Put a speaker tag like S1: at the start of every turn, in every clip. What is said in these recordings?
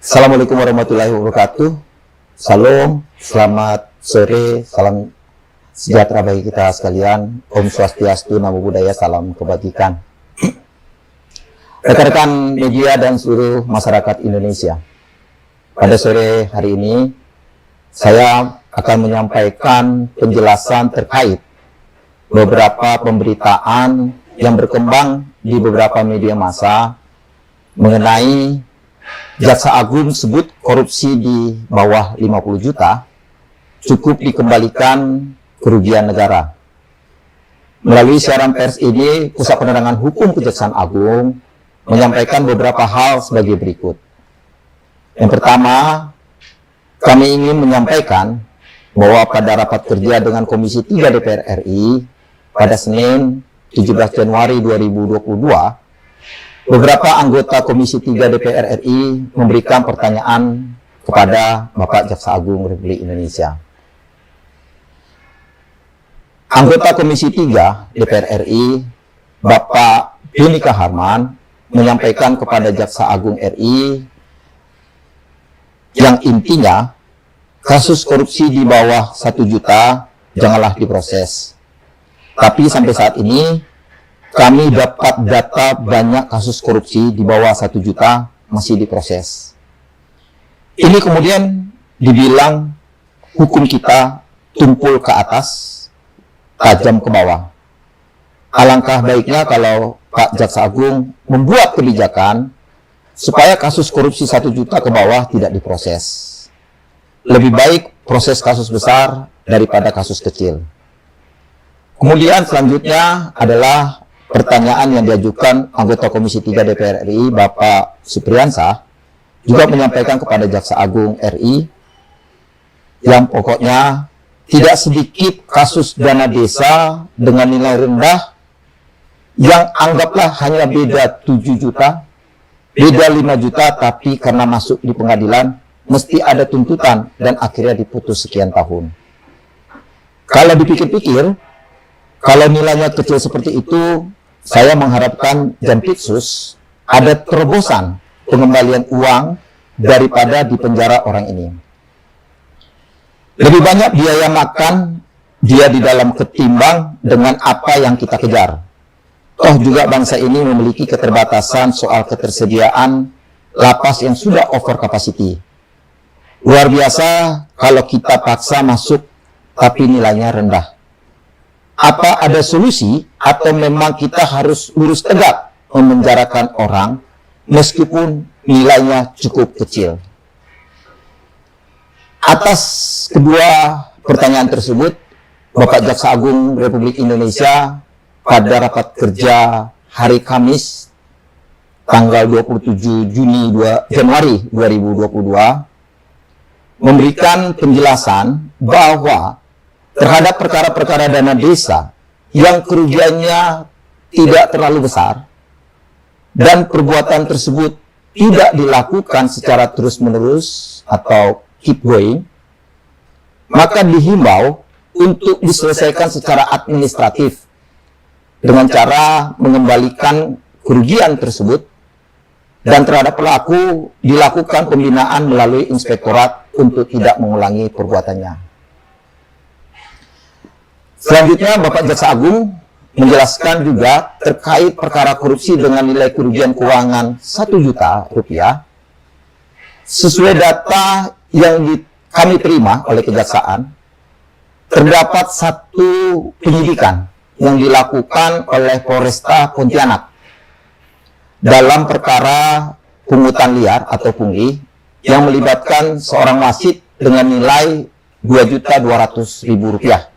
S1: Assalamualaikum warahmatullahi wabarakatuh. Salam, selamat sore, salam sejahtera bagi kita sekalian. Om Swastiastu, Namo Buddhaya, salam kebajikan. Rekan-rekan media dan seluruh masyarakat Indonesia. Pada sore hari ini, saya akan menyampaikan penjelasan terkait beberapa pemberitaan yang berkembang di beberapa media massa mengenai Jaksa Agung sebut korupsi di bawah 50 juta cukup dikembalikan kerugian negara. Melalui siaran pers ini, Pusat Penerangan Hukum Kejaksaan Agung menyampaikan beberapa hal sebagai berikut. Yang pertama, kami ingin menyampaikan bahwa pada rapat kerja dengan Komisi 3 DPR RI pada Senin 17 Januari 2022, beberapa anggota Komisi 3 DPR RI memberikan pertanyaan kepada Bapak Jaksa Agung Republik Indonesia. Anggota Komisi 3 DPR RI, Bapak Doni Kaharman, menyampaikan kepada Jaksa Agung RI yang intinya, kasus korupsi di bawah 1 juta janganlah diproses. Tapi sampai saat ini, kami dapat data banyak kasus korupsi di bawah 1 juta masih diproses. Ini kemudian dibilang hukum kita tumpul ke atas, tajam ke bawah. Alangkah baiknya kalau Pak Jaksa Agung membuat kebijakan supaya kasus korupsi 1 juta ke bawah tidak diproses. Lebih baik proses kasus besar daripada kasus kecil. Kemudian selanjutnya adalah pertanyaan yang diajukan anggota Komisi 3 DPR RI, Bapak Supriyansah, juga menyampaikan kepada Jaksa Agung RI yang pokoknya tidak sedikit kasus dana desa dengan nilai rendah yang anggaplah hanya beda 7 juta, beda 5 juta, tapi karena masuk di pengadilan, mesti ada tuntutan dan akhirnya diputus sekian tahun. Kalau dipikir-pikir, kalau nilainya kecil seperti itu, saya mengharapkan Jampitsus ada terobosan pengembalian uang daripada di penjara orang ini. Lebih banyak biaya makan dia di dalam ketimbang dengan apa yang kita kejar. Toh juga bangsa ini memiliki keterbatasan soal ketersediaan lapas yang sudah over capacity. Luar biasa kalau kita paksa masuk tapi nilainya rendah. Apa ada solusi atau memang kita harus lurus tegak memenjarakan orang meskipun nilainya cukup kecil? Atas kedua pertanyaan tersebut, Bapak Jaksa Agung Republik Indonesia pada rapat kerja hari Kamis tanggal 27 Januari 2022 memberikan penjelasan bahwa terhadap perkara-perkara dana desa yang kerugiannya tidak terlalu besar dan perbuatan tersebut tidak dilakukan secara terus-menerus atau keep going, maka dihimbau untuk diselesaikan secara administratif dengan cara mengembalikan kerugian tersebut dan terhadap pelaku dilakukan pembinaan melalui inspektorat untuk tidak mengulangi perbuatannya. Selanjutnya, Bapak Jaksa Agung menjelaskan juga terkait perkara korupsi dengan nilai kerugian keuangan 1 juta rupiah. Sesuai data yang kami terima oleh Kejaksaan, terdapat satu penyidikan yang dilakukan oleh Polresta Pontianak dalam perkara pungutan liar atau pungli yang melibatkan seorang wasit dengan nilai Rp2.200.000.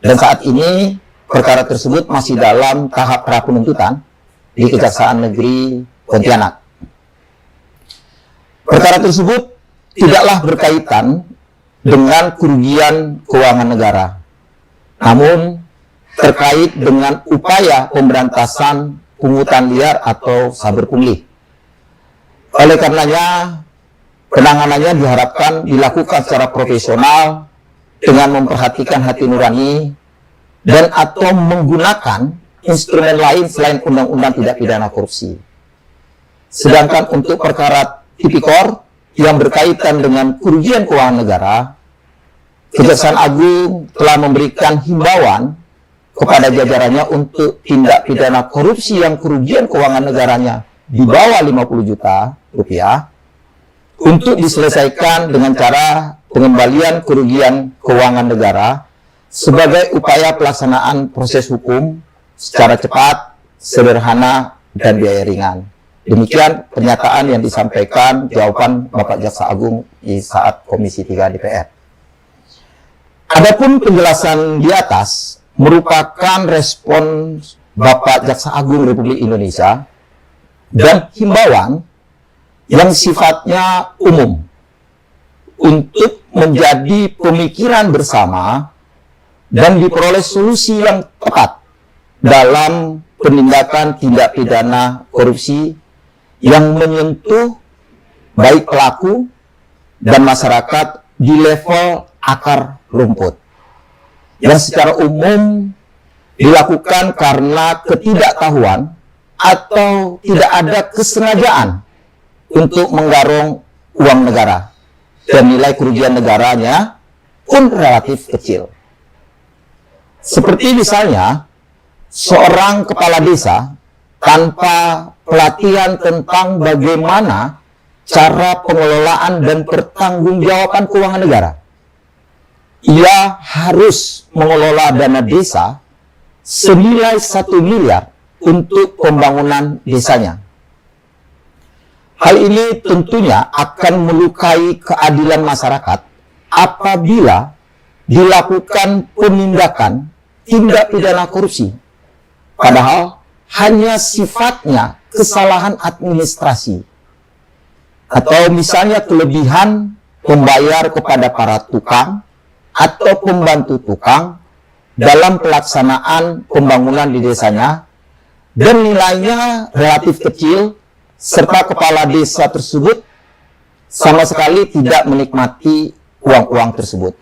S1: Dan saat ini perkara tersebut masih dalam tahap pra penuntutan di Kejaksaan Negeri Pontianak. Perkara tersebut tidaklah berkaitan dengan kerugian keuangan negara, namun terkait dengan upaya pemberantasan pungutan liar atau saber pungli. Oleh karenanya, penanganannya diharapkan dilakukan secara profesional dengan memperhatikan hati nurani dan atau menggunakan instrumen lain selain undang-undang tidak pidana korupsi. Sedangkan untuk perkara tipikor yang berkaitan dengan kerugian keuangan negara, Kejaksaan Agung telah memberikan himbauan kepada jajarannya untuk tindak pidana korupsi yang kerugian keuangan negaranya di bawah 50 juta rupiah untuk diselesaikan dengan cara pengembalian kerugian keuangan negara sebagai upaya pelaksanaan proses hukum secara cepat, sederhana, dan biaya ringan. Demikian pernyataan yang disampaikan jawaban Bapak Jaksa Agung di saat Komisi 3 DPR. Adapun penjelasan di atas merupakan respon Bapak Jaksa Agung Republik Indonesia dan himbauan yang sifatnya umum untuk menjadi pemikiran bersama dan diperoleh solusi yang tepat dalam penindakan tindak pidana korupsi yang menyentuh baik pelaku dan masyarakat di level akar rumput, yang secara umum dilakukan karena ketidaktahuan atau tidak ada kesengajaan untuk menggarong uang negara, dan nilai kerugian negaranya pun relatif kecil. Seperti misalnya, seorang kepala desa tanpa pelatihan tentang bagaimana cara pengelolaan dan pertanggungjawaban keuangan negara. Ia harus mengelola dana desa senilai 1 miliar untuk pembangunan desanya. Hal ini tentunya akan melukai keadilan masyarakat apabila dilakukan penindakan tindak pidana korupsi, padahal hanya sifatnya kesalahan administrasi, atau misalnya kelebihan membayar kepada para tukang atau pembantu tukang dalam pelaksanaan pembangunan di desanya, dan nilainya relatif kecil, serta kepala desa tersebut sama sekali tidak menikmati uang-uang tersebut.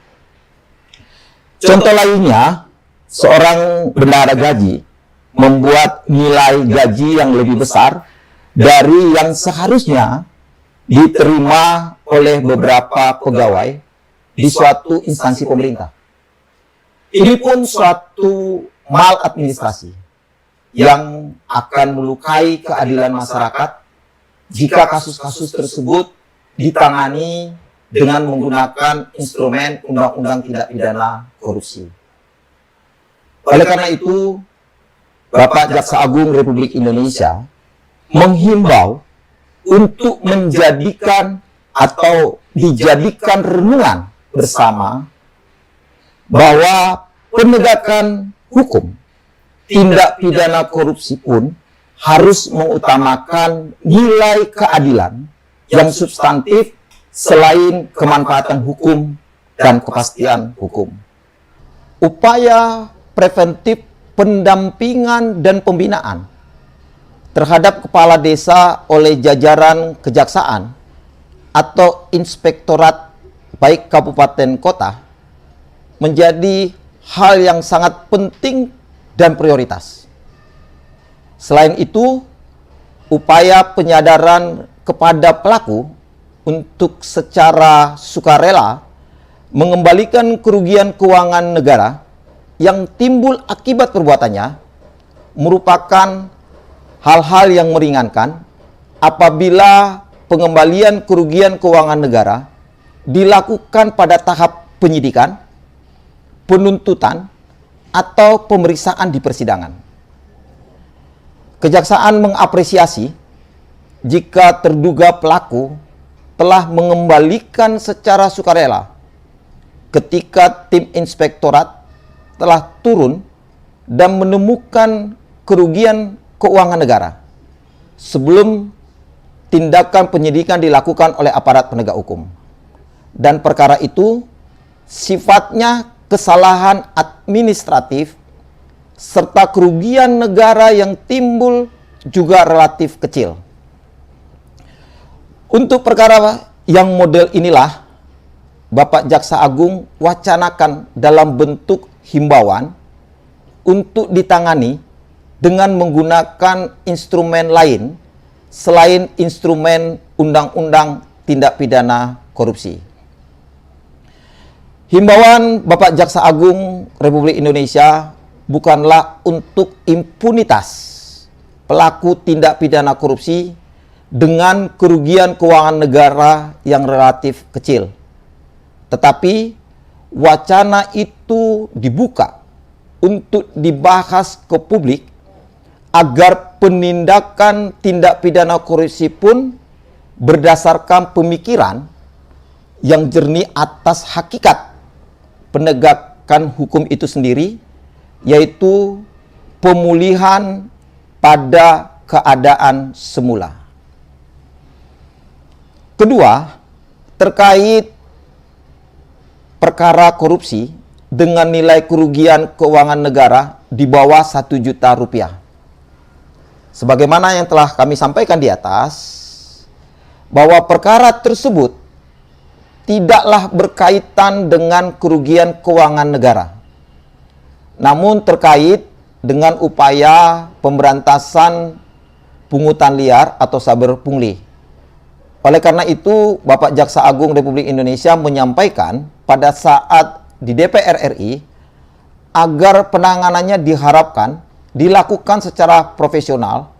S1: Contoh lainnya, seorang bendahara gaji membuat nilai gaji yang lebih besar dari yang seharusnya diterima oleh beberapa pegawai di suatu instansi pemerintah. Ini pun suatu maladministrasi yang akan melukai keadilan masyarakat jika kasus-kasus tersebut ditangani dengan menggunakan instrumen Undang-Undang Tindak Pidana Korupsi. Oleh karena itu, Bapak Jaksa Agung Republik Indonesia menghimbau untuk menjadikan atau dijadikan renungan bersama bahwa penegakan hukum tindak pidana korupsi pun harus mengutamakan nilai keadilan yang substantif selain kemanfaatan hukum dan kepastian hukum. Upaya preventif pendampingan dan pembinaan terhadap kepala desa oleh jajaran kejaksaan atau inspektorat baik kabupaten kota menjadi hal yang sangat penting dan prioritas. Selain itu, upaya penyadaran kepada pelaku untuk secara sukarela mengembalikan kerugian keuangan negara yang timbul akibat perbuatannya merupakan hal-hal yang meringankan apabila pengembalian kerugian keuangan negara dilakukan pada tahap penyidikan, penuntutan, atau pemeriksaan di persidangan. Kejaksaan mengapresiasi jika terduga pelaku telah mengembalikan secara sukarela ketika tim inspektorat telah turun dan menemukan kerugian keuangan negara sebelum tindakan penyidikan dilakukan oleh aparat penegak hukum. Dan perkara itu sifatnya kesalahan administratif serta kerugian negara yang timbul juga relatif kecil. Untuk perkara yang model inilah Bapak Jaksa Agung wacanakan dalam bentuk himbauan untuk ditangani dengan menggunakan instrumen lain selain instrumen Undang-Undang Tindak Pidana Korupsi. Himbauan Bapak Jaksa Agung Republik Indonesia bukanlah untuk impunitas pelaku tindak pidana korupsi dengan kerugian keuangan negara yang relatif kecil. Tetapi wacana itu dibuka untuk dibahas ke publik agar penindakan tindak pidana korupsi pun berdasarkan pemikiran yang jernih atas hakikat penegakan hukum itu sendiri, yaitu pemulihan pada keadaan semula. Kedua, terkait perkara korupsi dengan nilai kerugian keuangan negara di bawah 1 juta rupiah. Sebagaimana yang telah kami sampaikan di atas, bahwa perkara tersebut tidaklah berkaitan dengan kerugian keuangan negara, namun terkait dengan upaya pemberantasan pungutan liar atau saber pungli. Oleh karena itu, Bapak Jaksa Agung Republik Indonesia menyampaikan pada saat di DPR RI agar penanganannya diharapkan dilakukan secara profesional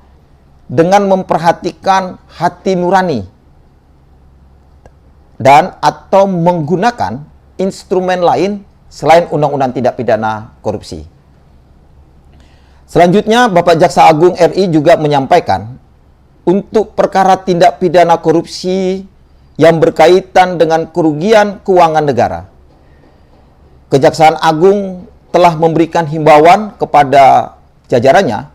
S1: dengan memperhatikan hati nurani dan atau menggunakan instrumen lain selain Undang-Undang Tindak Pidana Korupsi. Selanjutnya, Bapak Jaksa Agung RI juga menyampaikan untuk perkara tindak pidana korupsi yang berkaitan dengan kerugian keuangan negara, Kejaksaan Agung telah memberikan himbauan kepada jajarannya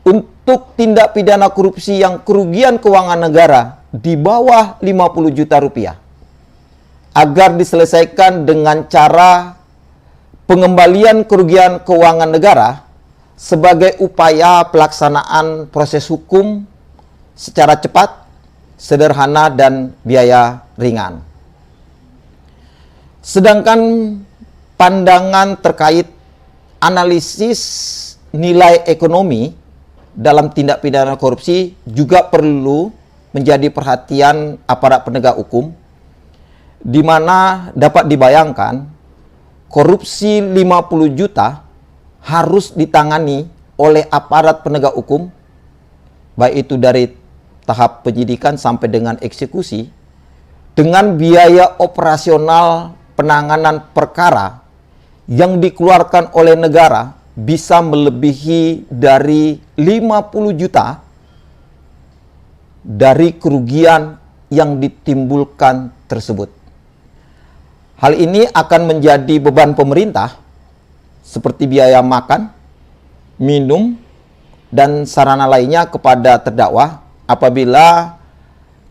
S1: untuk tindak pidana korupsi yang kerugian keuangan negara di bawah 50 juta rupiah agar diselesaikan dengan cara pengembalian kerugian keuangan negara sebagai upaya pelaksanaan proses hukum secara cepat, sederhana, dan biaya ringan. Sedangkan pandangan terkait analisis nilai ekonomi dalam tindak pidana korupsi juga perlu menjadi perhatian aparat penegak hukum, di mana dapat dibayangkan korupsi 50 juta harus ditangani oleh aparat penegak hukum, baik itu dari tahap penyidikan sampai dengan eksekusi, dengan biaya operasional penanganan perkara yang dikeluarkan oleh negara bisa melebihi dari 50 juta dari kerugian yang ditimbulkan tersebut. Hal ini akan menjadi beban pemerintah seperti biaya makan, minum, dan sarana lainnya kepada terdakwa apabila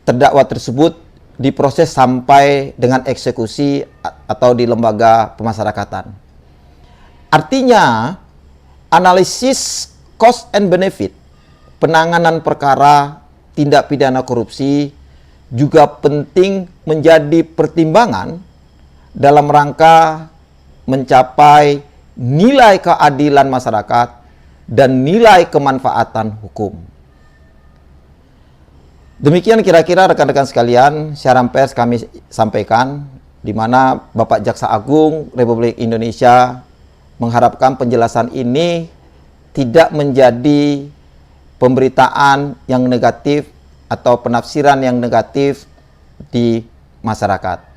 S1: terdakwa tersebut diproses sampai dengan eksekusi atau di lembaga pemasyarakatan. Artinya, analisis cost and benefit penanganan perkara tindak pidana korupsi juga penting menjadi pertimbangan dalam rangka mencapai nilai keadilan masyarakat dan nilai kemanfaatan hukum. Demikian kira-kira rekan-rekan sekalian, siaran pers kami sampaikan, di mana Bapak Jaksa Agung Republik Indonesia mengharapkan penjelasan ini tidak menjadi pemberitaan yang negatif atau penafsiran yang negatif di masyarakat.